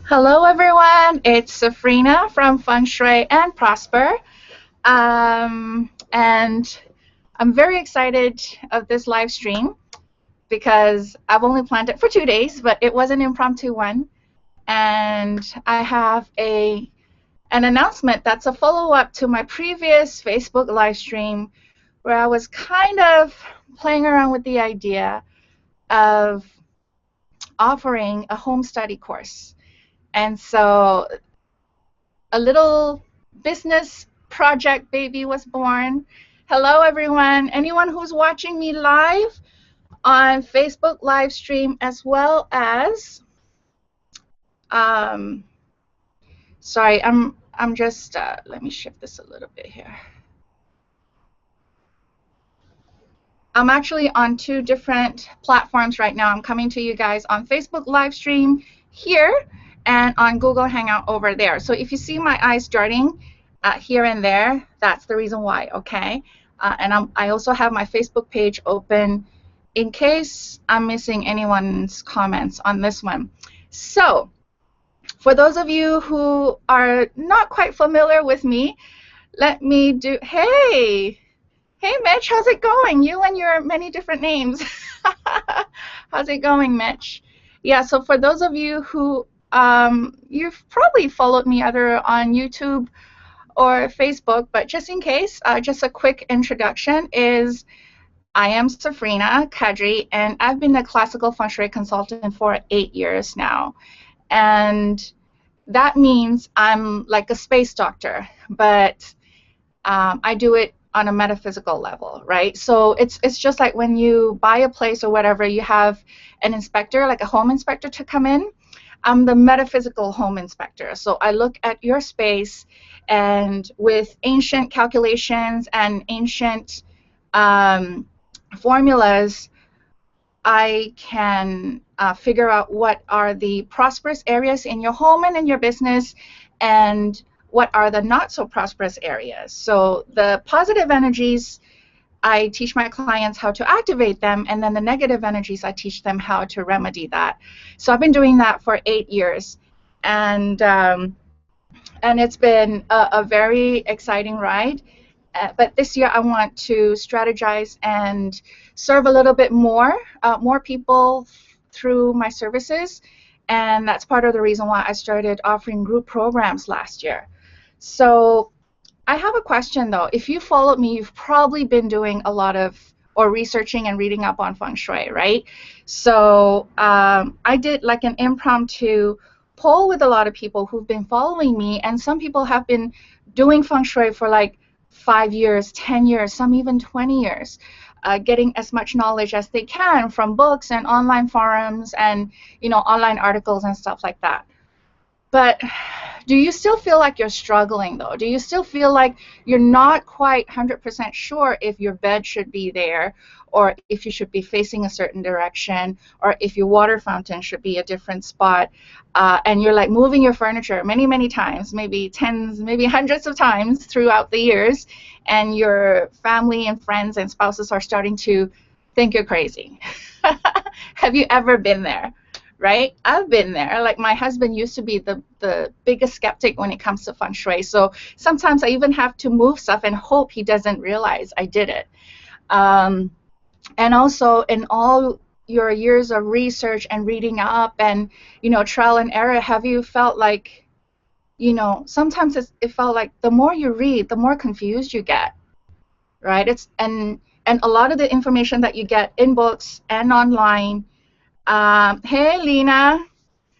Hello, everyone. It's Safrina from Feng Shui and Prosper. And I'm very excited of this live stream because I've only planned it for 2 days, but it was an impromptu one. And I have an announcement that's a follow-up to my previous Facebook live stream where I was kind of playing around with the idea of offering a home study course. And so a little business project baby was born. Hello, everyone. Anyone who's watching me live on Facebook live stream as well as, um, sorry, I'm just, let me shift this a little bit here. I'm actually on two different platforms right now. I'm coming to you guys on Facebook live stream here and on Google Hangout over there. So if you see my eyes darting here and there, that's the reason why, okay? And I also have my Facebook page open in case I'm missing anyone's comments on this one. So for those of you who are not quite familiar with me, let me do, hey, Mitch, how's it going? You and your many different names. How's it going, Mitch? Yeah, so for those of you who, you've probably followed me either on YouTube or Facebook, but just in case, just a quick introduction is I am Safrina Kadri, and I've been a classical feng shui consultant for 8 years now. And that means I'm like a space doctor, but I do it on a metaphysical level, right? So it's just like when you buy a place or whatever, you have an inspector, like a home inspector to come in. I'm the metaphysical home inspector. So I look at your space and with ancient calculations and ancient formulas, I can figure out what are the prosperous areas in your home and in your business and what are the not so prosperous areas. So the positive energies, I teach my clients how to activate them, and then the negative energies, I teach them how to remedy that. So I've been doing that for 8 years, and it's been a very exciting ride. But this year I want to strategize and serve a little bit more people through my services, and that's part of the reason why I started offering group programs last year. So I have a question though. If you followed me, you've probably been doing a lot of or researching and reading up on feng shui, right? So I did like an impromptu poll with a lot of people who've been following me, and some people have been doing feng shui for like 5 years, 10 years, some even 20 years, getting as much knowledge as they can from books and online forums and online articles and stuff like that. But do you still feel like you're struggling though? Do you still feel like you're not quite 100% sure if your bed should be there, or if you should be facing a certain direction, or if your water fountain should be a different spot, and you're like moving your furniture many, many times, maybe tens, maybe hundreds of times throughout the years, and your family and friends and spouses are starting to think you're crazy? Have you ever been there? Right? I've been there. Like my husband used to be the biggest skeptic when it comes to feng shui. So sometimes I even have to move stuff and hope he doesn't realize I did it. And also in all your years of research and reading up and trial and error, have you felt like sometimes it felt like the more you read, the more confused you get, right? And a lot of the information that you get in books and online. Hey, Lena.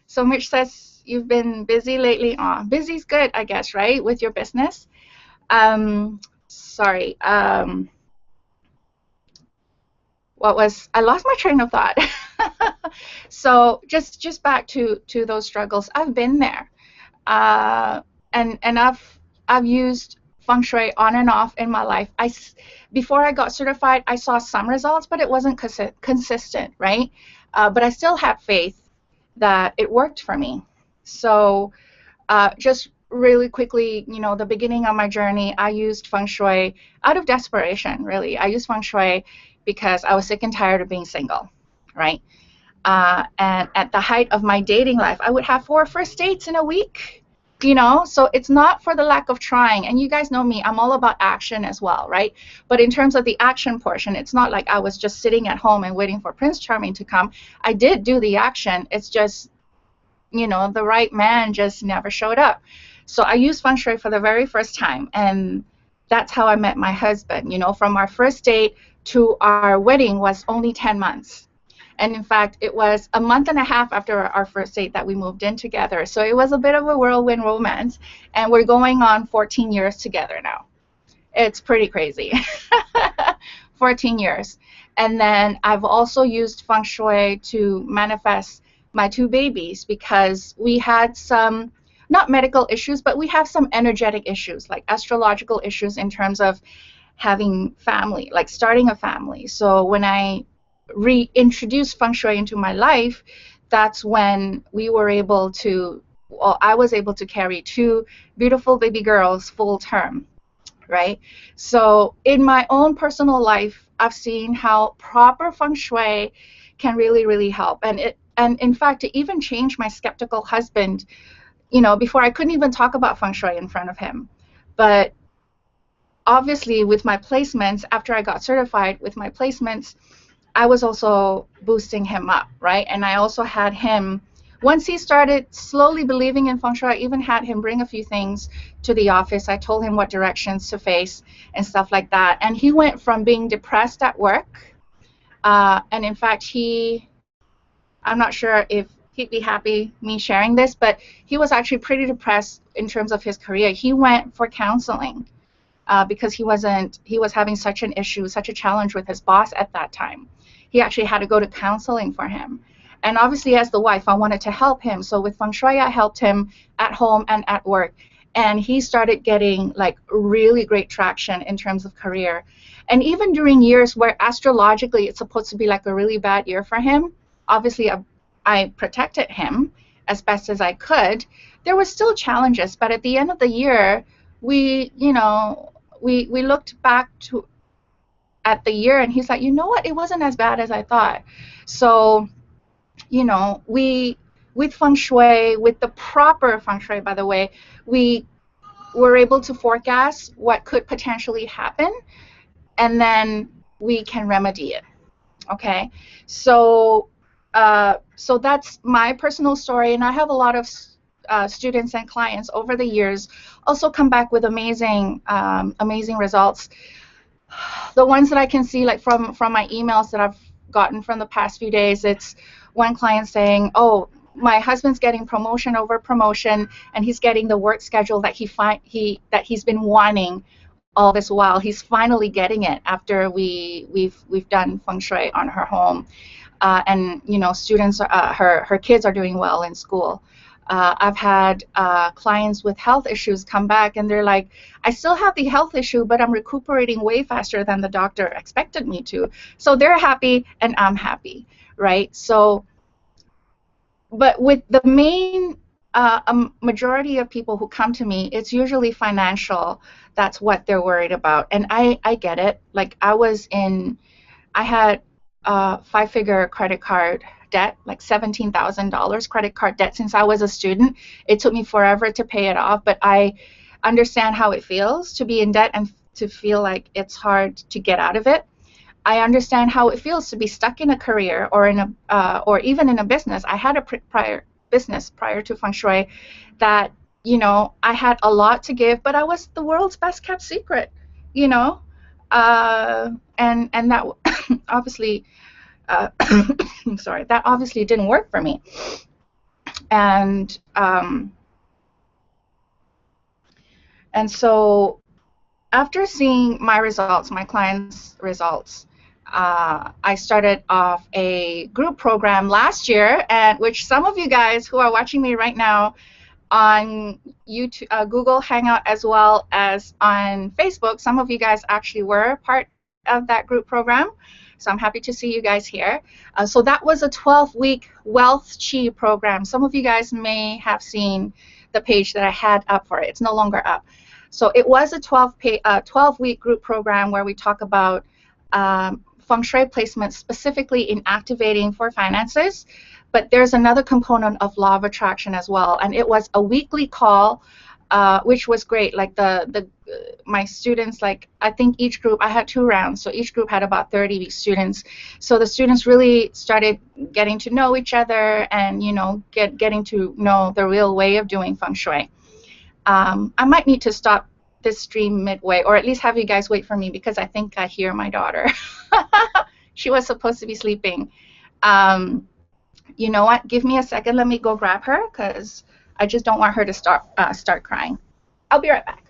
So Mitch says you've been busy lately. Busy's good, I guess, right, with your business? Sorry. I lost my train of thought. So just back to those struggles. I've been there, and I've used feng shui on and off in my life. Before I got certified, I saw some results, but it wasn't consistent, right? But I still had faith that it worked for me. So just really quickly, the beginning of my journey, I used feng shui out of desperation, really. I used feng shui because I was sick and tired of being single, right? And at the height of my dating life, I would have 4 first dates in a week. So it's not for the lack of trying. And you guys know me, I'm all about action as well, right? But in terms of the action portion, it's not like I was just sitting at home and waiting for Prince Charming to come. I did do the action. It's just, the right man just never showed up. So I used Feng Shui for the very first time. And that's how I met my husband. From our first date to our wedding was only 10 months. And in fact, it was a month and a half after our first date that we moved in together. So it was a bit of a whirlwind romance. And we're going on 14 years together now. It's pretty crazy. 14 years. And then I've also used Feng Shui to manifest my 2 babies because we had some, not medical issues, but we have some energetic issues, like astrological issues in terms of having family, like starting a family. So when I reintroduced Feng Shui into my life, that's when we were able to, well, I was able to carry 2 beautiful baby girls full term, right? So in my own personal life, I've seen how proper Feng Shui can really, really help. And in fact, it even changed my skeptical husband. Before I couldn't even talk about Feng Shui in front of him. But obviously with my placements, after I got certified with my placements, I was also boosting him up, right? And I also had him, once he started slowly believing in Feng Shui, I even had him bring a few things to the office. I told him what directions to face and stuff like that. And he went from being depressed at work, and in fact, I'm not sure if he'd be happy me sharing this, but he was actually pretty depressed in terms of his career. He went for counseling because he was having such an issue, such a challenge with his boss at that time. He actually had to go to counseling for him. And obviously, as the wife, I wanted to help him. So with Feng Shui, I helped him at home and at work. And he started getting like really great traction in terms of career. And even during years where astrologically it's supposed to be like a really bad year for him, obviously I protected him as best as I could. There were still challenges, but at the end of the year, we looked back at the year, and he's like, you know what, it wasn't as bad as I thought. So, with Feng Shui, with the proper Feng Shui, by the way, we were able to forecast what could potentially happen, and then we can remedy it. Okay, so that's my personal story, and I have a lot of students and clients over the years also come back with amazing results. The ones that I can see, like from my emails that I've gotten from the past few days, it's one client saying, oh, my husband's getting promotion over promotion, and he's getting the work schedule that he's been wanting all this while. He's finally getting it after we've done Feng Shui on her home. And students, her kids are doing well in school. I've had clients with health issues come back, and they're like, I still have the health issue, but I'm recuperating way faster than the doctor expected me to. So they're happy, and I'm happy, right? So, but with the main majority of people who come to me, it's usually financial. That's what they're worried about, and I get it. Like I had 5-figure credit card debt, like $17,000 credit card debt since I was a student. It took me forever to pay it off, but I understand how it feels to be in debt and to feel like it's hard to get out of it. I understand how it feels to be stuck in a career or or even in a business. I had a prior business prior to Feng Shui that I had a lot to give, but I was the world's best kept secret, and that obviously, sorry, that obviously didn't work for me. And so after seeing my results, my clients' results, I started off a group program last year, and which some of you guys who are watching me right now on YouTube, Google Hangout, as well as on Facebook, some of you guys actually were part of that group program. So I'm happy to see you guys here. So that was a 12-week Wealth Chi program. Some of you guys may have seen the page that I had up for it. It's no longer up. So it was a 12-week group program where we talk about Feng Shui placement specifically in activating for finances, but there's another component of law of attraction as well. And it was a weekly call, which was great. Like my students, like I think each group, I had 2 rounds, so each group had about 30 students. So the students really started getting to know each other and, you know, getting to know the real way of doing Feng Shui. I might need to stop this stream midway, or at least have you guys wait for me, because I think I hear my daughter. She was supposed to be sleeping. You know what? Give me a second. Let me go grab her, because I just don't want her to start crying. I'll be right back.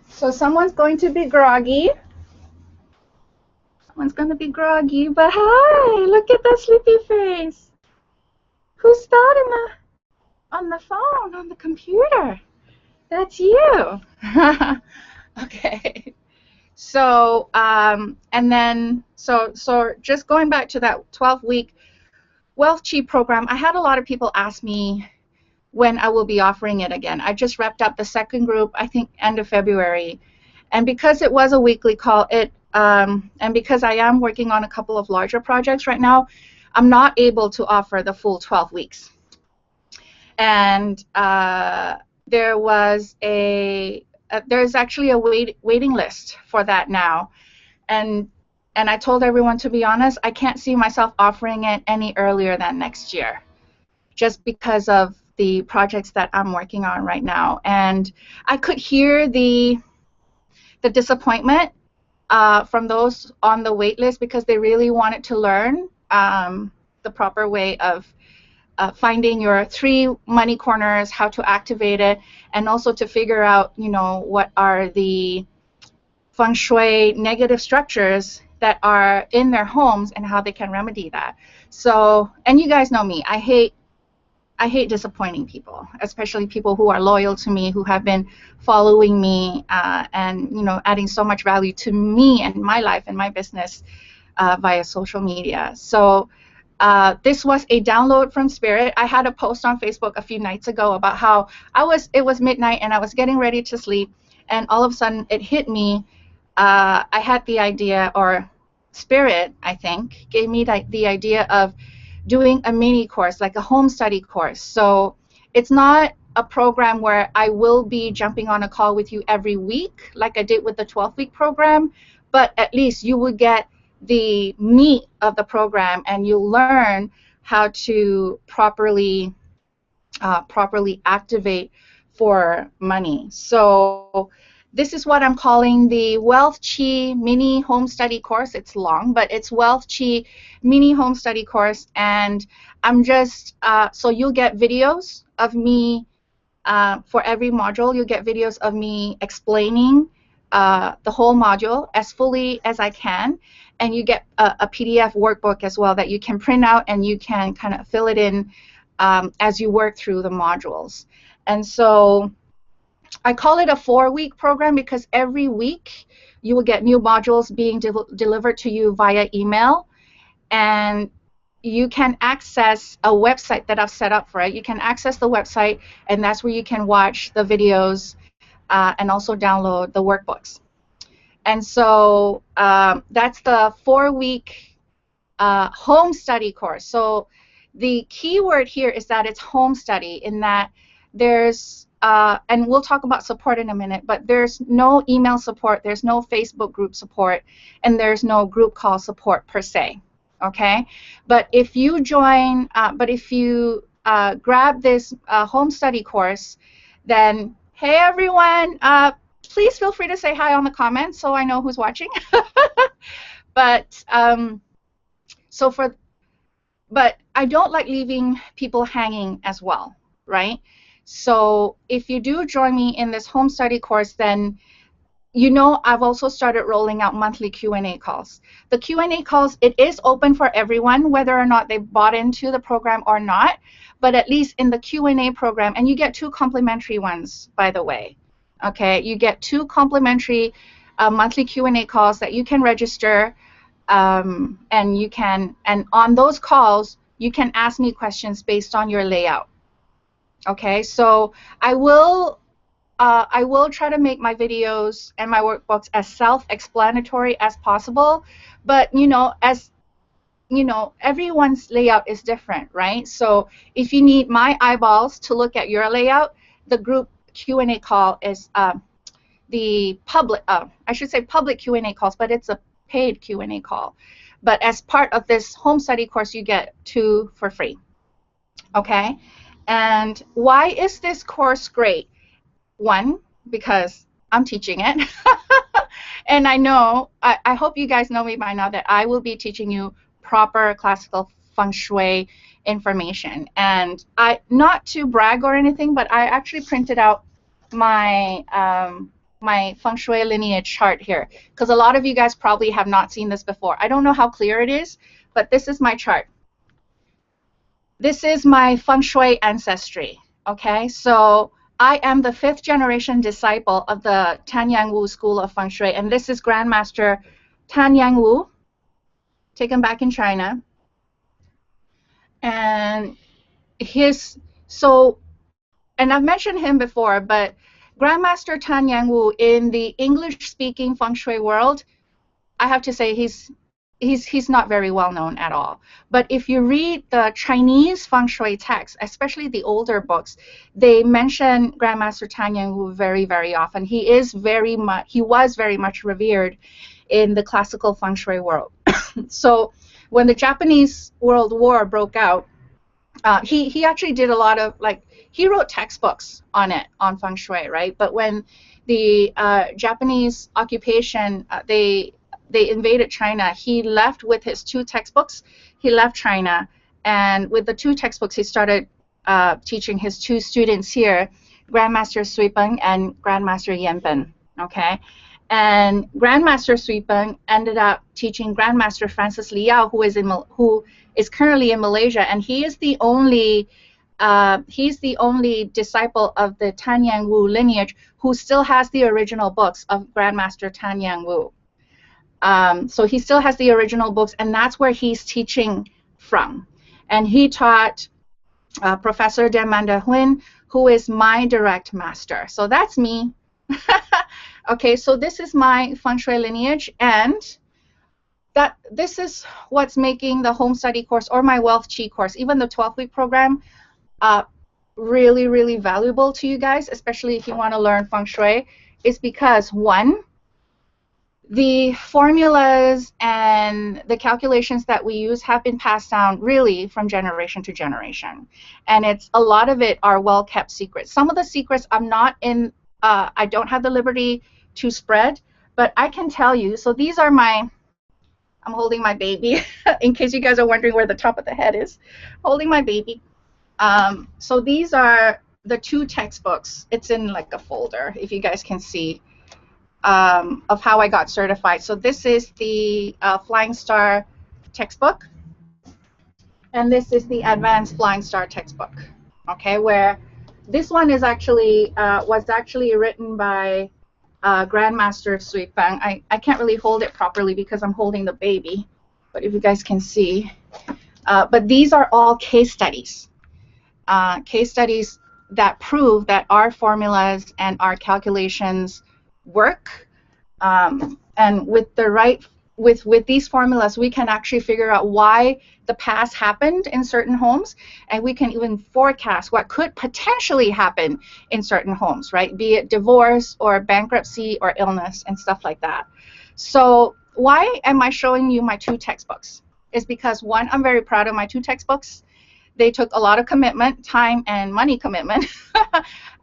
So someone's going to be groggy. Someone's going to be groggy, but hi, look at that sleepy face. Who's that on the phone, on the computer? That's you. Okay. So, and then, so just going back to that 12-week Wealth Chi program, I had a lot of people ask me when I will be offering it again. I just wrapped up the second group, I think, end of February. And because it was a weekly call, and because I am working on a couple of larger projects right now, I'm not able to offer the full 12 weeks. And there's actually a waiting list for that now. And I told everyone, to be honest, I can't see myself offering it any earlier than next year, just because of the projects that I'm working on right now. And I could hear the disappointment from those on the wait list, because they really wanted to learn the proper way of finding your 3 money corners, how to activate it, and also to figure out, you know, what are the Feng Shui negative structures that are in their homes and how they can remedy that. So, and you guys know me, I hate disappointing people, especially people who are loyal to me, who have been following me and, you know, adding so much value to me and my life and my business via social media. So this was a download from Spirit. I had a post on Facebook a few nights ago about how it was midnight and I was getting ready to sleep, and all of a sudden it hit me. I had the idea, or Spirit, I think, gave me the idea of doing a mini course, like a home study course. So it's not a program where I will be jumping on a call with you every week like I did with the 12-week program, but at least you will get the meat of the program and you'll learn how to properly activate for money. So this is what I'm calling the Wealth Chi mini home study course. It's long, but it's Wealth Chi mini home study course. And I'm just, so you'll get videos of me for every module. You'll get videos of me explaining the whole module as fully as I can. And you get a PDF workbook as well that you can print out and you can kind of fill it in as you work through the modules. And so I call it a 4-week program because every week you will get new modules being delivered to you via email, and you can access a website that I've set up for it. You can access the website, and that's where you can watch the videos and also download the workbooks. And so that's the 4-week home study course. So the key word here is that it's home study, in that there's and we'll talk about support in a minute, but there's no email support, there's no Facebook group support, and there's no group call support per se, okay? But if you join, grab this home study course, then hey everyone, please feel free to say hi on the comments so I know who's watching. But but I don't like leaving people hanging as well, right? So if you do join me in this home study course, then you know, I've also started rolling out monthly Q&A calls. The Q&A calls, it is open for everyone, whether or not they bought into the program or not, but at least in the Q&A program, and you get 2 complimentary ones, by the way. Okay, you get 2 complimentary monthly Q&A calls that you can register, and you can, and on those calls, you can ask me questions based on your layout. Okay, so I will try to make my videos and my workbooks as self-explanatory as possible, but you know, as you know, everyone's layout is different, right? So if you need my eyeballs to look at your layout, the group Q&A call is the public, I should say public Q&A calls, but it's a paid Q&A call. But as part of this home study course, you get 2 for free. Okay, and why is this course great? 1, because I'm teaching it. And I know, I hope you guys know me by now, that I will be teaching you proper classical feng shui information. And not to brag or anything, but I actually printed out my my feng shui lineage chart here, because a lot of you guys probably have not seen this before. I don't know how clear it is, but this is my chart. This is my feng shui ancestry. Okay, so I am the 5th generation disciple of the Tan Yang Wu School of Feng Shui, and this is Grandmaster Tan Yang Wu, taken back in China. And and I've mentioned him before, but Grandmaster Tan Yang Wu in the English-speaking Feng Shui world, I have to say he's not very well known at all. But if you read the Chinese Feng Shui texts, especially the older books, they mention Grandmaster Tan Yang Wu very, very often. He was very much revered in the classical Feng Shui world. So when the Japanese World War broke out, he actually did a lot of, like, he wrote textbooks on Feng Shui, right? But when the Japanese occupation, they invaded China, he left with his 2 textbooks. He left China, and with the 2 textbooks, he started teaching his 2 students here, Grandmaster Shui and Grandmaster Yan. Okay, and Grandmaster Shui ended up teaching Grandmaster Francis Liao, who is currently in Malaysia, and he is the only disciple of the Tan Yang Wu lineage who still has the original books of Grandmaster Tan Yang Wu. So he still has the original books, and that's where he's teaching from. And he taught Professor Demanda Huyn, who is my direct master. So that's me. Okay, so this is my Feng Shui lineage, and this is what's making the home study course or my Wealth Chi course, even the 12-week program, really, really valuable to you guys, especially if you want to learn Feng Shui, is because, 1, the formulas and the calculations that we use have been passed down really from generation to generation, and a lot of it are well-kept secrets. Some of the secrets I don't have the liberty to spread, but I can tell you. So these are I'm holding my baby, in case you guys are wondering where the top of the head is. Holding my baby. So these are the 2 textbooks. It's in like a folder, if you guys can see, of how I got certified. So this is the Flying Star textbook, and this is the Advanced Flying Star textbook. Okay, where this one is was actually written by Grandmaster Sui Feng. I can't really hold it properly because I'm holding the baby, but if you guys can see, but these are all case studies that prove that our formulas and our calculations work, and with these formulas, we can actually figure out why the past happened in certain homes, and we can even forecast what could potentially happen in certain homes, right? Be it divorce or bankruptcy or illness and stuff like that. So why am I showing you my 2 textbooks? Is because, 1, I'm very proud of my 2 textbooks. They took a lot of commitment, time and money commitment.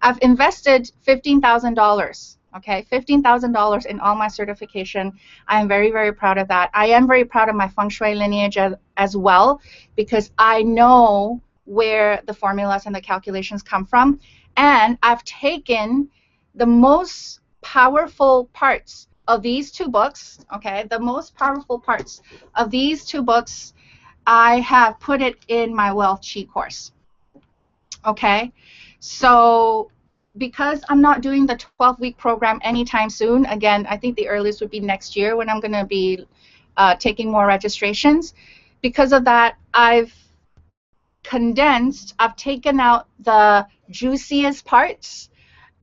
I've invested $15,000. Okay, $15,000 in all my certification. I am very, very proud of that. I am very proud of my Feng Shui lineage as well, because I know where the formulas and the calculations come from, and I've taken the most powerful parts of these two books, okay, the most powerful parts of these two books, I have put it in my Wealth Chi course. Okay, so because I'm not doing the 12-week program anytime soon, again, I think the earliest would be next year when I'm going to be taking more registrations. Because of that, I've taken out the juiciest parts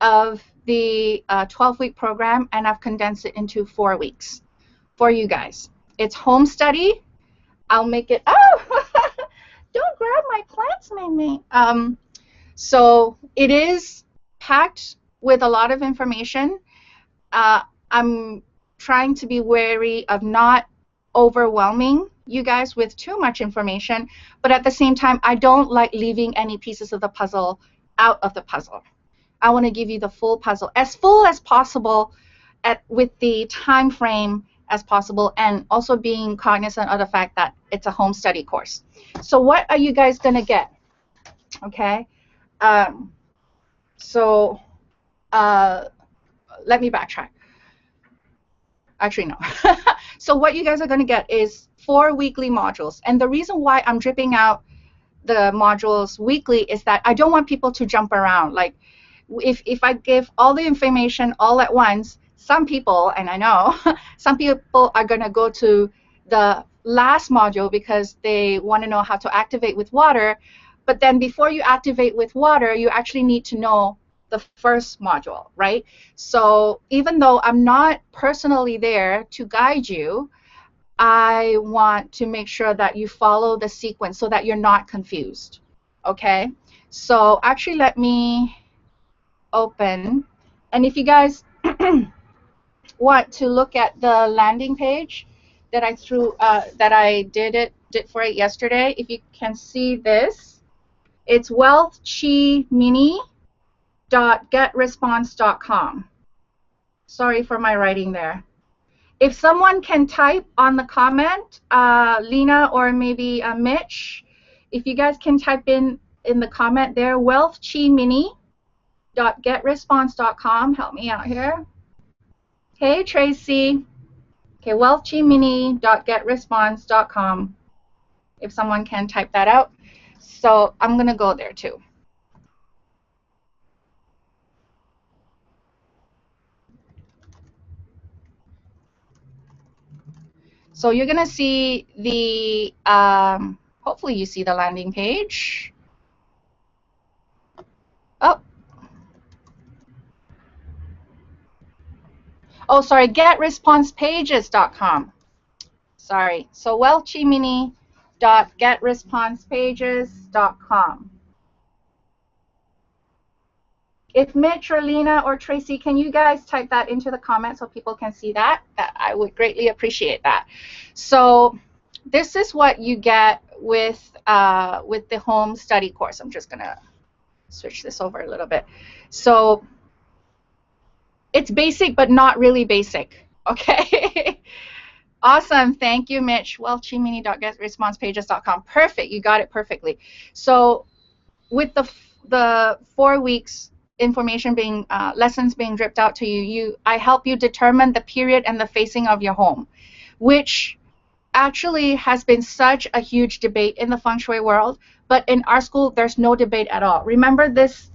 of the 12-week program, and I've condensed it into 4 weeks for you guys. It's home study. I'll make it, oh, don't grab my plants, Mimi. So it is packed with a lot of information. I'm trying to be wary of not overwhelming you guys with too much information, but at the same time, I don't like leaving any pieces of the puzzle out of the puzzle. I want to give you the full puzzle, as full as possible, with the time frame as possible, and also being cognizant of the fact that it's a home study course. So what are you guys going to get? Okay. So let me backtrack. Actually, no. So what you guys are going to get is 4 weekly modules. And the reason why I'm dripping out the modules weekly is that I don't want people to jump around. Like, if I give all the information all at once, some people, and I know, some people are going to go to the last module because they want to know how to activate with water. But then before you activate with water, you actually need to know the first module, right? So even though I'm not personally there to guide you, I want to make sure that you follow the sequence so that you're not confused, okay? So actually let me open, and if you guys want to look at the landing page that I did for it yesterday, if you can see this, it's wealthchimini.getresponse.com. Sorry for my writing there. If someone can type on the comment, Lena or maybe Mitch, if you guys can type in the comment there, wealthchimini.getresponse.com. Help me out here. Hey, Tracy. Okay, wealthchimini.getresponse.com. If someone can type that out. So I'm going to go there too. So you're going to see the, hopefully you see the landing page. Oh, sorry, getresponsepages.com. Sorry, so wealthchimini.getresponsepages.com. If Mitch or Lena or Tracy, can you guys type that into the comments so people can see that? I would greatly appreciate that. So this is what you get with the home study course. I'm just gonna switch this over a little bit. So it's basic, but not really basic, okay? Awesome, thank you, Mitch. wealthchimini.getresponsepages.com. Perfect, you got it perfectly. So with the 4 weeks information being lessons being dripped out to you, I help you determine the period and the facing of your home, which actually has been such a huge debate in the feng shui world, but in our school there's no debate at all. Remember this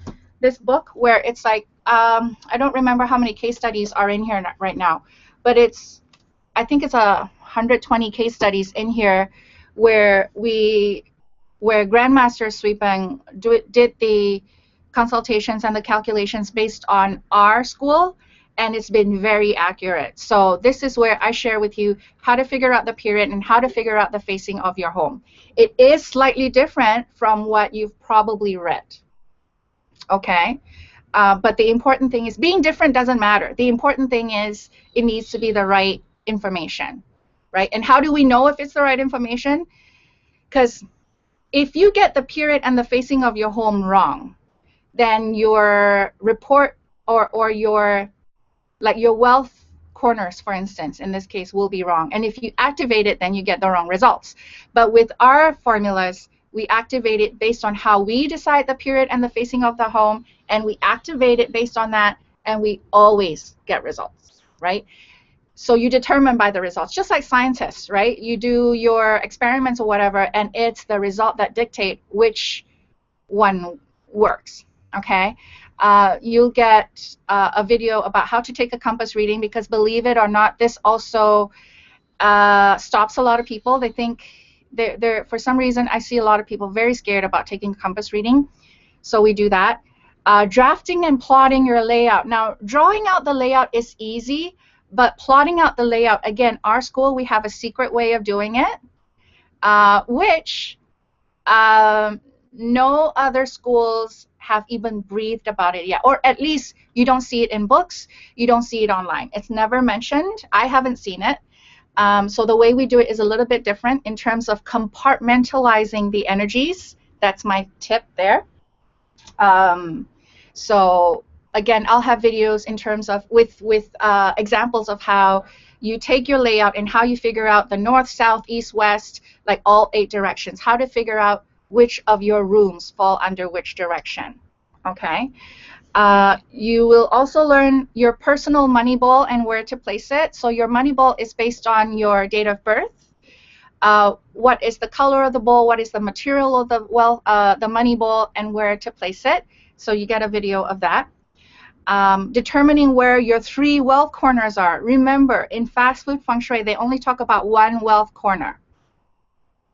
book where it's like I don't remember how many case studies are in here right now, but I think it's 120 case studies in here where Grandmaster Shui Feng did the consultations and the calculations based on our school, and it's been very accurate. So this is where I share with you how to figure out the period and how to figure out the facing of your home. It is slightly different from what you've probably read, okay? But the important thing is being different doesn't matter. The important thing is it needs to be the right information, right? And how do we know if it's the right information? Because if you get the period and the facing of your home wrong, then your report or your wealth corners, for instance, in this case, will be wrong. And if you activate it, then you get the wrong results. But with our formulas, we activate it based on how we decide the period and the facing of the home, and we activate it based on that, and we always get results, right? So you determine by the results, just like scientists, right? You do your experiments or whatever, and it's the result that dictate which one works, okay? You'll get a video about how to take a compass reading, because believe it or not, this also stops a lot of people. They think they're for some reason, I see a lot of people very scared about taking compass reading. So we do that. Drafting and plotting your layout. Now, drawing out the layout is easy, but plotting out the layout, again, our school, we have a secret way of doing it, which no other schools have even breathed about it yet, or at least you don't see it in books, you don't see it online. It's never mentioned. I haven't seen it. So the way we do it is a little bit different in terms of compartmentalizing the energies. That's my tip there. So again, I'll have videos in terms of with examples of how you take your layout and how you figure out the north, south, east, west, like all 8 directions, how to figure out which of your rooms fall under which direction. Okay. You will also learn your personal money ball and where to place it. So your money ball is based on your date of birth. What is the color of the ball? What is the material of the money ball, and where to place it? So you get a video of that. Determining where your 3 wealth corners are. Remember, in fast food feng shui, they only talk about 1 wealth corner.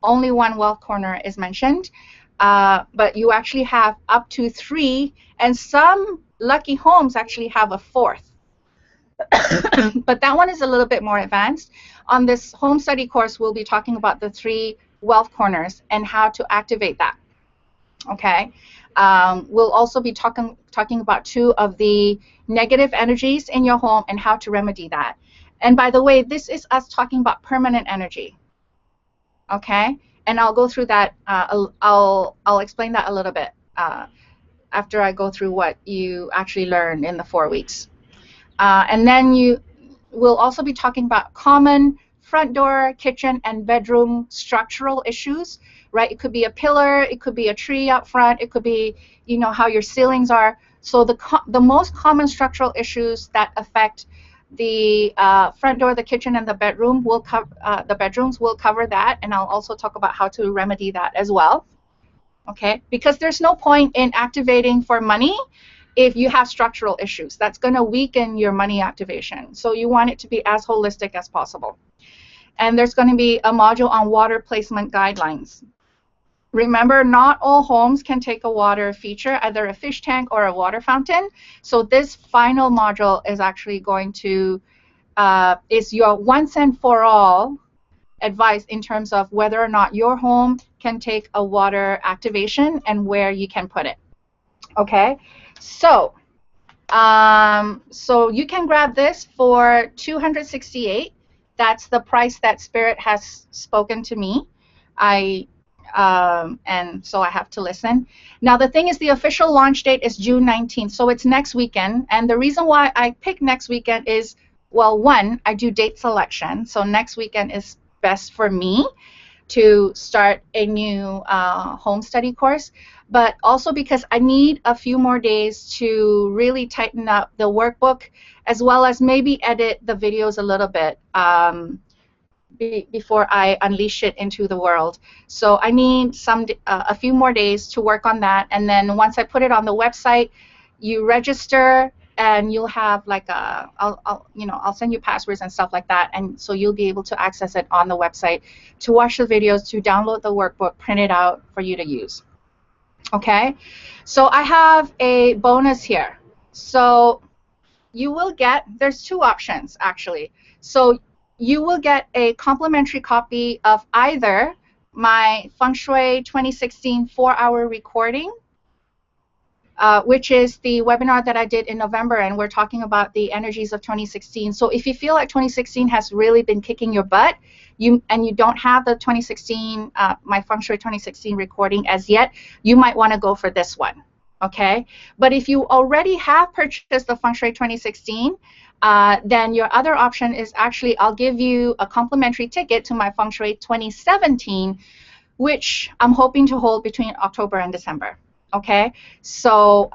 Only 1 wealth corner is mentioned, but you actually have up to 3, and some lucky homes actually have a 4th. But that one is a little bit more advanced. On this home study course, we'll be talking about the 3 wealth corners and how to activate that. Okay. We'll also be talking about 2 of the negative energies in your home and how to remedy that. And by the way, this is us talking about permanent energy. Okay. And I'll go through that. I'll explain that a little bit after I go through what you actually learn in the 4 weeks. And then you will also be talking about common front door, kitchen, and bedroom structural issues, right? It could be a pillar, it could be a tree out front, it could be, you know, how your ceilings are. So the most common structural issues that affect the front door, the kitchen, and the bedroom will the bedrooms will cover that, and I'll also talk about how to remedy that as well. Okay, because there's no point in activating for money if you have structural issues. That's going to weaken your money activation. So you want it to be as holistic as possible. And there's going to be a module on water placement guidelines. Remember, not all homes can take a water feature, either a fish tank or a water fountain. So this final module is actually going to, is your once and for all advice in terms of whether or not your home can take a water activation and where you can put it. Okay, so so you can grab this for $268. That's the price that Spirit has spoken to me. And so I have to listen. Now the thing is, the official launch date is June 19th, so it's next weekend. And the reason why I picked next weekend is, well, 1, I do date selection, so next weekend is best for me to start a new home study course, but also because I need a few more days to really tighten up the workbook, as well as maybe edit the videos a little bit before I unleash it into the world. So I need a few more days to work on that, and then once I put it on the website, you register, and you'll have like I'll send you passwords and stuff like that, and so you'll be able to access it on the website to watch the videos, to download the workbook, print it out for you to use. Okay, so I have a bonus here. So you will get, there's 2 options actually. So you will get a complimentary copy of either my Feng Shui 2016 4-hour recording, which is the webinar that I did in November, and we're talking about the energies of 2016. So if you feel like 2016 has really been kicking your butt, and you don't have the 2016, my Feng Shui 2016 recording as yet, you might want to go for this one, okay? But if you already have purchased the Feng Shui 2016, then your other option is actually, I'll give you a complimentary ticket to my Feng Shui 2017, which I'm hoping to hold between October and December. Okay, so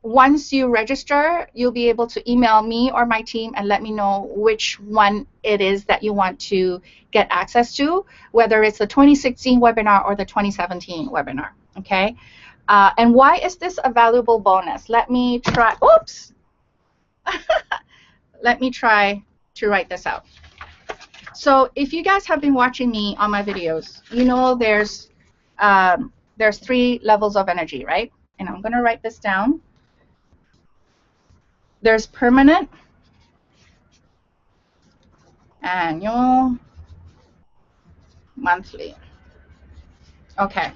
once you register, you'll be able to email me or my team and let me know which one it is that you want to get access to, whether it's the 2016 webinar or the 2017 webinar, okay? And why is this a valuable bonus? Let me try, oops. Let me try to write this out. So if you guys have been watching me on my videos, you know there's 3 levels of energy, right? And I'm gonna write this down. There's permanent, annual, monthly. Okay,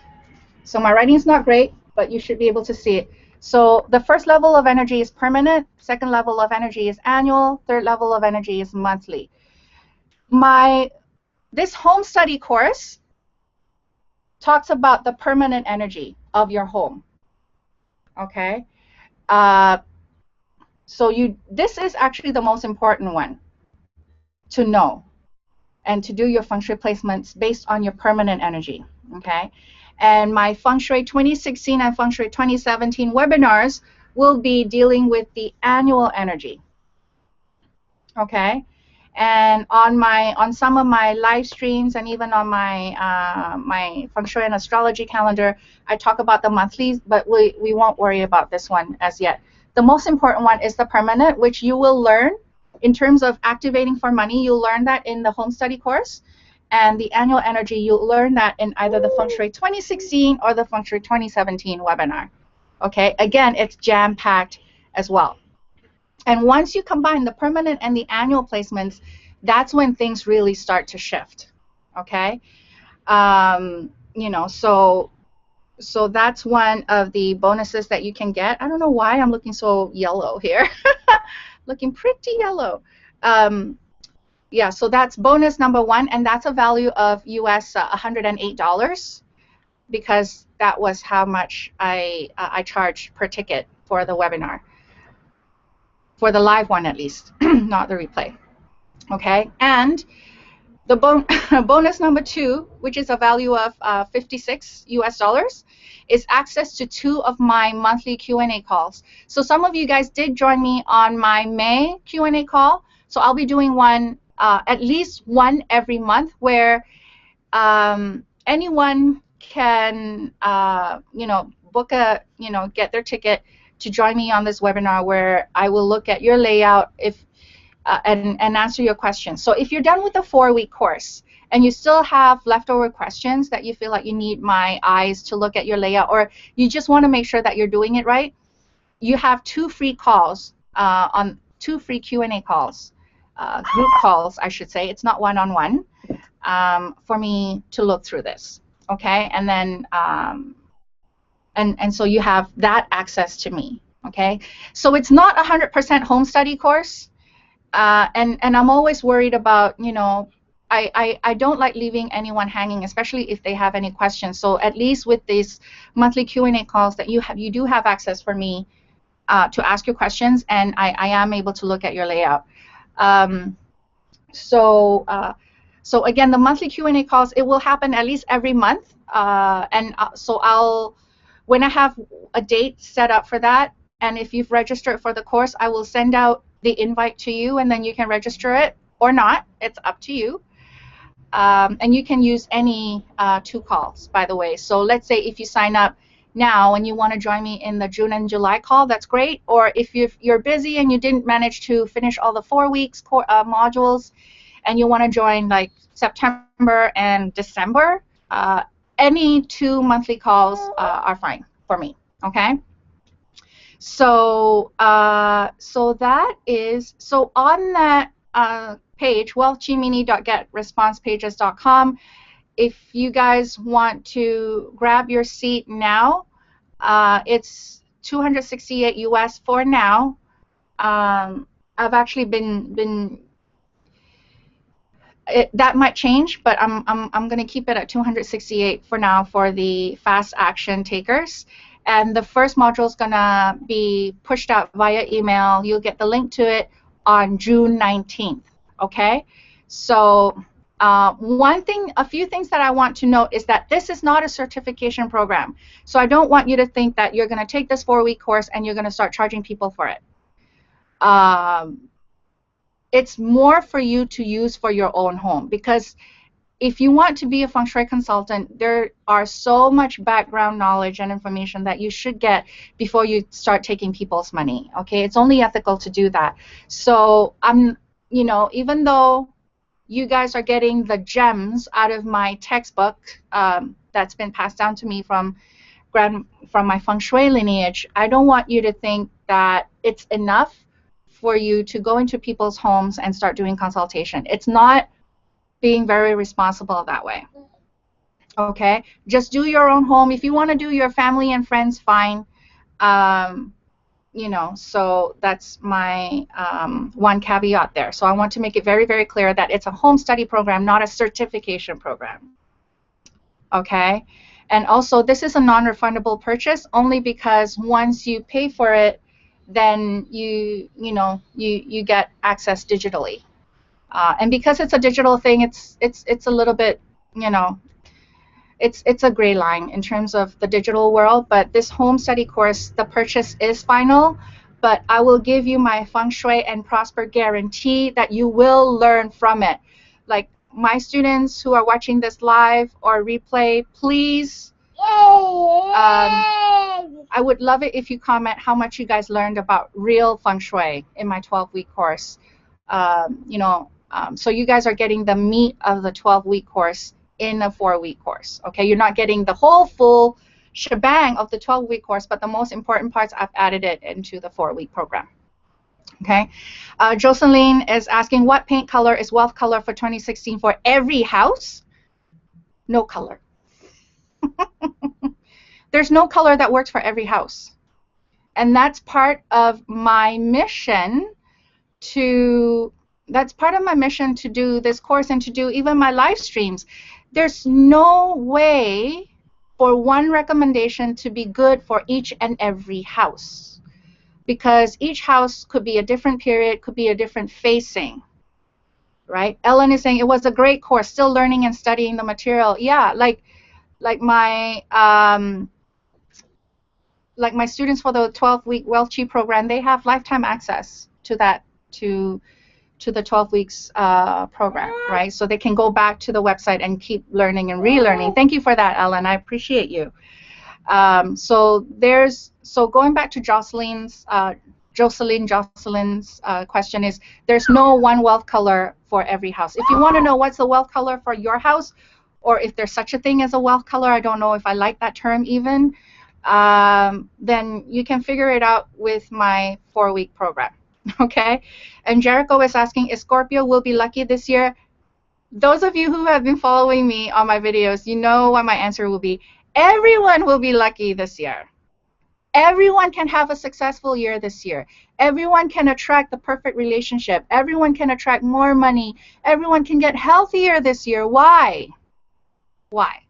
so my writing's not great, but you should be able to see it. So the first level of energy is permanent, second level of energy is annual, third level of energy is monthly. This home study course talks about the permanent energy of your home. Okay, so this is actually the most important one to know and to do your feng shui placements based on your permanent energy. Okay, and my Feng Shui 2016 and Feng Shui 2017 webinars will be dealing with the annual energy. Okay, and on some of my live streams and even on my my Feng Shui and astrology calendar, I talk about the monthlies, but we won't worry about this one as yet. The most important one is the permanent, which you will learn in terms of activating for money. You'll learn that in the home study course. And the annual energy, you'll learn that in either the Feng Shui 2016 or the Feng Shui 2017 webinar. Okay, again, it's jam-packed as well. And once you combine the permanent and the annual placements, that's when things really start to shift. Okay, you know, so that's one of the bonuses that you can get. I don't know why I'm looking so yellow here. Looking pretty yellow. Yeah, so that's bonus number 1, and that's a value of US $108 because that was how much I charged per ticket for the webinar, for the live one at least, not the replay. Okay, and the bonus number 2, which is a value of $56 US, is access to 2 of my monthly Q&A calls. So some of you guys did join me on my May Q&A call. So I'll be doing one, at least one every month, where anyone can, you know, book a, you know, get their ticket to join me on this webinar where I will look at your layout and answer your questions. So if you're done with the 4-week course and you still have leftover questions that you feel like you need my eyes to look at your layout, or you just want to make sure that you're doing it right, you have 2 free calls, on 2 free Q&A calls, group calls, I should say. It's not one-on-one, for me to look through this. Okay, and then and so you have that access to me. Okay, so it's not 100% home study course. And I'm always worried about, you know, I don't like leaving anyone hanging, especially if they have any questions. So at least with these monthly Q&A calls that you do have access for me to ask your questions, and I am able to look at your layout. So again, the monthly Q&A calls, it will happen at least every month, so when I have a date set up for that, and if you've registered for the course, I will send out the invite to you, and then you can register it or not. It's up to you. And you can use any 2 calls, by the way. So let's say if you sign up now and you want to join me in the June and July call, that's great. Or if you're busy and you didn't manage to finish all the 4 weeks modules and you want to join like September and December, any 2 monthly calls are fine for me. Okay. So that is, so on that page, wealthgmini.getresponsepages.com, if you guys want to grab your seat now, it's $268 US for now. I've actually been that might change, but I'm going to keep it at $268 for now for the fast action takers. And the first module is going to be pushed out via email. You'll get the link to it on June 19th. Okay, so A few things that I want to note is that this is not a certification program. So I don't want you to think that you're going to take this 4-week course and you're going to start charging people for it. It's more for you to use for your own home, because if you want to be a Feng Shui consultant, there are so much background knowledge and information that you should get before you start taking people's money. Okay, it's only ethical to do that. So you know, even though you guys are getting the gems out of my textbook that's been passed down to me from my Feng Shui lineage, I don't want you to think that it's enough for you to go into people's homes and start doing consultation. It's not being very responsible that way. Okay, just do your own home. If you want to do your family and friends, fine. You know, so that's my one caveat there. So I want to make it very, very clear that it's a home study program, not a certification program. Okay, and also this is a non-refundable purchase, only because once you pay for it, then you get access digitally. And because it's a digital thing, it's a little bit, you know, it's a gray line in terms of the digital world. But this home study course, the purchase is final, but I will give you my Feng Shui and Prosper guarantee that you will learn from it. Like my students who are watching this live or replay, please, I would love it if you comment how much you guys learned about real Feng Shui in my 12-week course. So you guys are getting the meat of the 12-week course in a 4-week course. Okay, you're not getting the whole full shebang of the 12-week course, but the most important parts, I've added it into the 4-week program. Okay, Jocelyn is asking, what paint color is wealth color for 2016 for every house? No color. There's no color that works for every house. And that's part of my mission to do this course and to do even my live streams. There's no way for one recommendation to be good for each and every house, because each house could be a different period, could be a different facing, right? Ellen is saying it was a great course, still learning and studying the material. Yeah, like my students for the 12-week Wealth Chi program, they have lifetime access to that, to the 12 weeks program, right? So they can go back to the website and keep learning and relearning. Thank you for that, Ellen. I appreciate you. So going back to Jocelyn's question is, there's no one wealth color for every house. If you want to know what's the wealth color for your house, or if there's such a thing as a wealth color, I don't know if I like that term even, then you can figure it out with my 4-week program. Okay, and Jericho is asking, is Scorpio will be lucky this year? Those of you who have been following me on my videos, you know what my answer will be. Everyone will be lucky this year. Everyone can have a successful year this year. Everyone can attract the perfect relationship. Everyone can attract more money. Everyone can get healthier this year. Why? Why?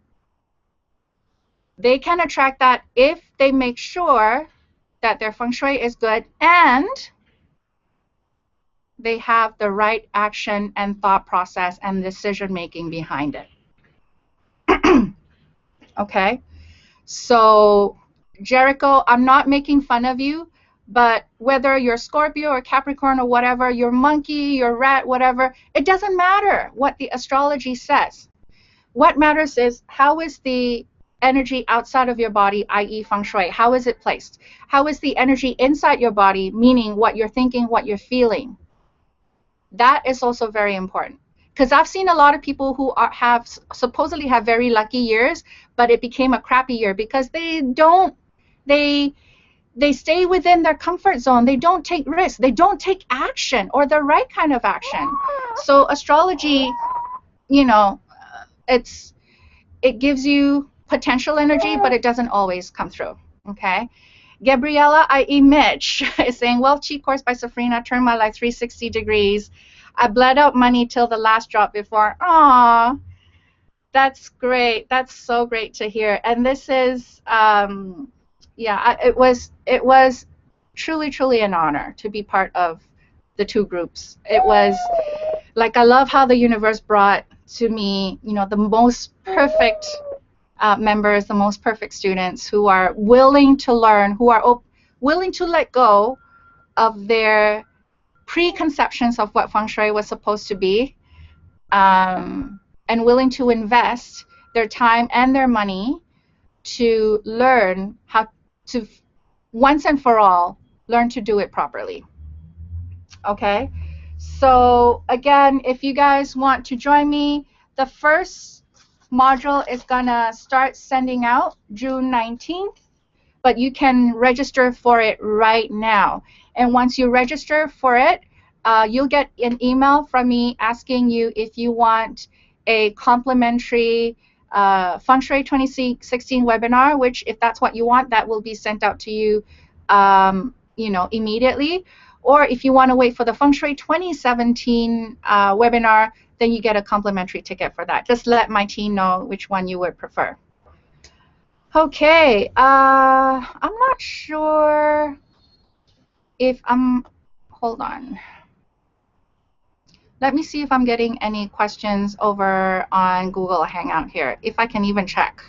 They can attract that if they make sure that their Feng Shui is good and they have the right action and thought process and decision making behind it. Okay, so Jericho, I'm not making fun of you, but whether you're Scorpio or Capricorn or whatever, you're monkey, you're rat, whatever, it doesn't matter what the astrology says. What matters is, how is the energy outside of your body, i.e. Feng Shui, how is it placed? How is the energy inside your body, meaning what you're thinking, what you're feeling? That is also very important, because I've seen a lot of people who supposedly have very lucky years, but it became a crappy year because they stay within their comfort zone. They don't take risks. They don't take action, or the right kind of action. So astrology, you know, it gives you potential energy, but it doesn't always come through. Okay. Gabriella, i.e. Mitch, is saying, Wealth Chi course by Safrina turned my life 360 degrees. I bled out money till the last drop before. Aw, that's great. That's so great to hear. And this is, yeah, it was truly, truly an honor to be part of the two groups. It was, Like, I love how the universe brought to me, you know, the most perfect members, the most perfect students who are willing to learn, who are willing to let go of their preconceptions of what feng shui was supposed to be, and willing to invest their time and their money to learn how to, once and for all, learn to do it properly. Okay, so again, if you guys want to join me, the first module is gonna start sending out June 19th, but you can register for it right now. And once you register for it, you'll get an email from me asking you if you want a complimentary Feng Shui 2016 webinar, which, if that's what you want, that will be sent out to you, you know, immediately. Or if you want to wait for the Feng Shui 2017 webinar, then you get a complimentary ticket for that. Just let my team know which one you would prefer. Okay, I'm not sure if hold on. Let me see if I'm getting any questions over on Google Hangout here, if I can even check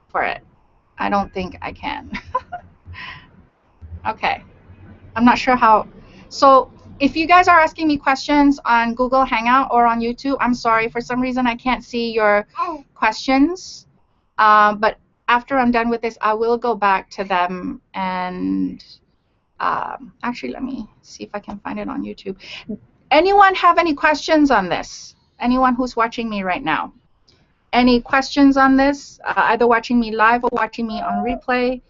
for it. I don't think I can. Okay, I'm not sure how. So if you guys are asking me questions on Google Hangout or on YouTube, I'm sorry, for some reason I can't see your questions. But after I'm done with this, I will go back to them and actually, let me see if I can find it on YouTube. Anyone have any questions on this? Anyone who's watching me right now? Any questions on this? Either watching me live or watching me on replay?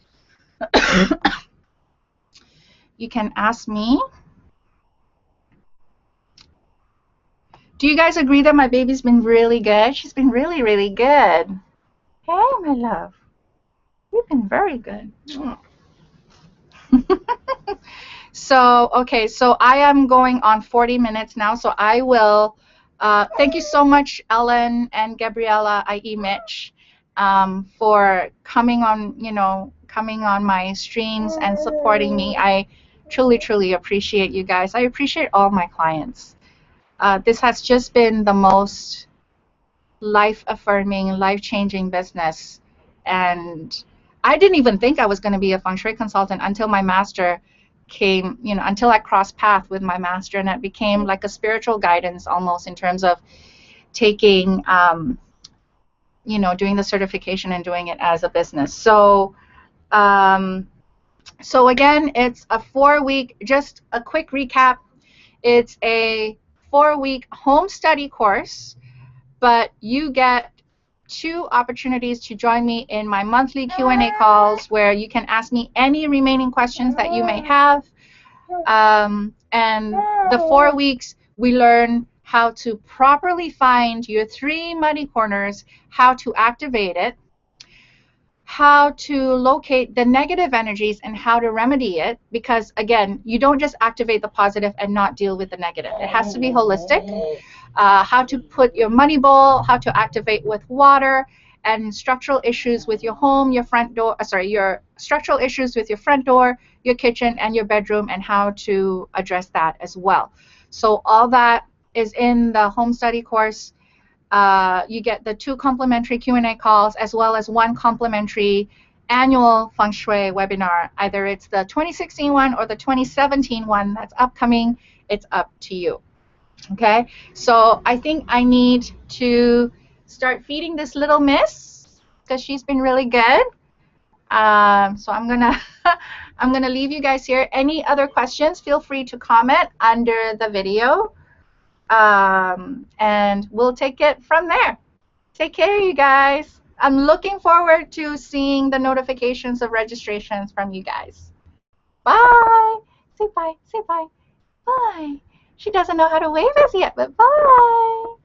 You can ask me. Do you guys agree that my baby's been really good? She's been really, really good. Hey, my love. You've been very good. So, okay, so I am going on 40 minutes now, so I will, thank you so much, Ellen and Gabriella, i.e. Mitch, for coming on, you know, coming on my streams and supporting me. I truly, truly appreciate you guys. I appreciate all my clients. This has just been the most life-affirming, life-changing business, and I didn't even think I was going to be a feng shui consultant until my master came, you know, until I crossed path with my master, and it became like a spiritual guidance almost, in terms of taking, you know, doing the certification and doing it as a business. So, so again, it's a 4-week, just a quick recap. It's a 4-week home study course, but you get 2 opportunities to join me in my monthly Q&A calls, where you can ask me any remaining questions that you may have. And the 4 weeks, we learn how to properly find your 3 muddy corners, how to activate it, how to locate the negative energies, and how to remedy it. Because again, you don't just activate the positive and not deal with the negative. It has to be holistic. How to put your money bowl, how to activate with water, and structural issues with your home, your front door, your structural issues with your front door, your kitchen, and your bedroom, and how to address that as well. So all that is in the home study course. You get the 2 complimentary Q&A calls, as well as 1 complimentary annual feng shui webinar. Either it's the 2016 one or the 2017 one that's upcoming. It's up to you. Okay, so I think I need to start feeding this little miss, because she's been really good. So I'm gonna I'm gonna leave you guys here. Any other questions, feel free to comment under the video, and we'll take it from there. Take care, you guys. I'm looking forward to seeing the notifications of registrations from you guys. Bye. Say bye. Say bye. Bye. She doesn't know how to wave us yet, but bye.